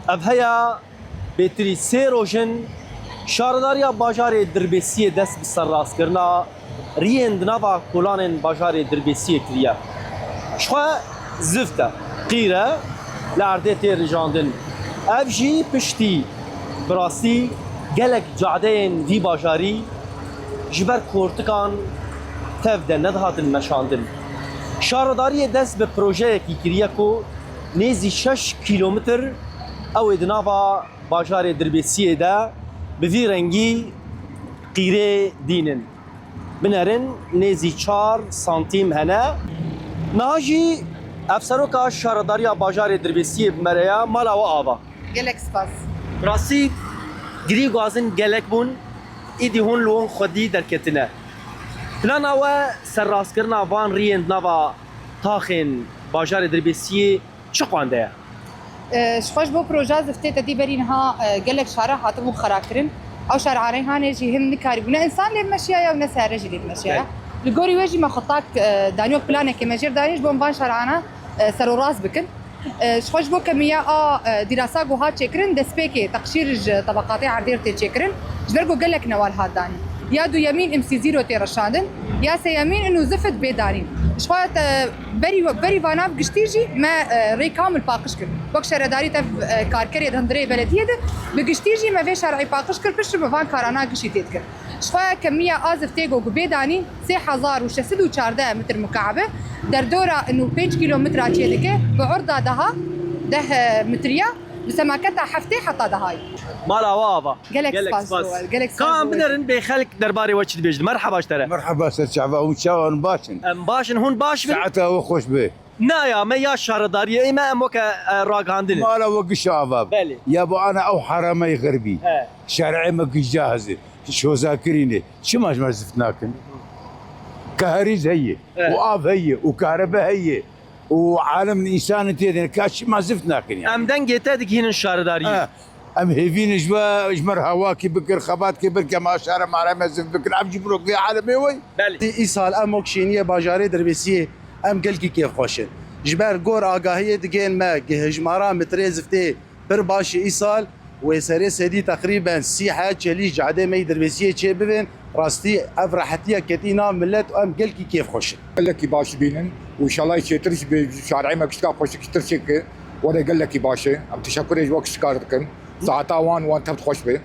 ev heya bêtirî sê rojin şaredariya bajarê Dirbêsiyê dest bi serrastkirina riyên di nava kolanên bajarê Dirbêsiyê kiriye. Ji xwe zift e, qîr e, li erdê tê rijandin. Ev jî piştî bi rastî gelek cadeyên vî bajarî ji ber kortikan tev de nedihatin meşandin. Şaredariyê dest bi projeyekî kiriye ku nêzî 6 kîlometr ew ê di nava bajarê Dirbêsiyê de bi vî rengî qîrê dînin. Binerin nêzî 4 santîm hene. Niha jî ev seroka şaredariya bajarê Dirbêsiyê bi me re ye mala we ava. Gelek spas. Rastî girî gazin gelek bûn, îdî hûn li wan xwedî derketine. Plana we serrastkirina van riyên di nava taxên bajarê Dirbêsiyê çi xwende ye? Ji xwe ji bo proja ziftê te dî berî niha gelek şare hatibû xerakirin. Ew şarehaneyên hanê jî hin nikarîbû ne insan lê meşiya ye û ne seyre jî lê meşiya. Li gorî wê jî me xetak daniyok planekê me jêr danî ji bo van şarehana seroraz bikin. Ji xwe ji bo kemiya a dîrasa goha çêkirin destpêkê teqşîr ji tabaqatê erdê tê çêkirin ji ber ku gelek newal hat danî. Ya du yemîn MC0 tê reşandin ya sê yemîn û zifit bê danîn. Ji xwe berî vanav giştî jî me rê kamil paqij kir. Wek şaredarî tev karkerê di hundirê belediyê de bi giştî jî me vê şerعî paqij kir piştî bi van karana giştî tê dikir. Ji xwe kemiya a ziftê got bê danîn 3614 metr mukabbe derdora û 5 kilometra çê dike bi orda daha 10 metriya bi semaketa heftê heta dahayê. Mala we ava. Gelek spas dowel, gelek spas Kan dowel. binerin bê xelk derbarê we çi dibêjin? Merheba ji te re. مرحبا سيد شعبان وشاون باشن Em başin hûn baş bin? ساعتها وخوش به Naya me ya şaredariyê ê me em weke ragandinin. ما لا وقش شباب بلي. يا ابو انا او حرامي غربي He. شارعي ما قش جاهزه شو ذاكريني شو ما زفتناكن كهريز هي إيه. واب هي وكهرباء هي وعالم الانسان تيدن كاش ما زفتناكن يعني Emden getedik hinin şaredariyê. ام هيفين جوا اجمر هواكي بكر خباتكي بكر ما شارع ما رمز بكر ام جبروك في عالمي وي Belê. ایسال ام وکشینیه باجاره دربسیه ام گلکی کیف خوشن جبر گور آگاهی دیگه ما هجمارا متری زفته پر باش ایسال و سری سدی تقریبا سی حاج چلی جعده می دربسیه چه ببین راستی افرحتیه کتینا ملت ام گلکی کیف خوشن قال لك باش بينن وان شاء الله يشترش بشارعي ما كشكا خوش كترشك وانا قال لك باشا ام تشكر وقت شكارتكن ساعتا وان تبت خوش به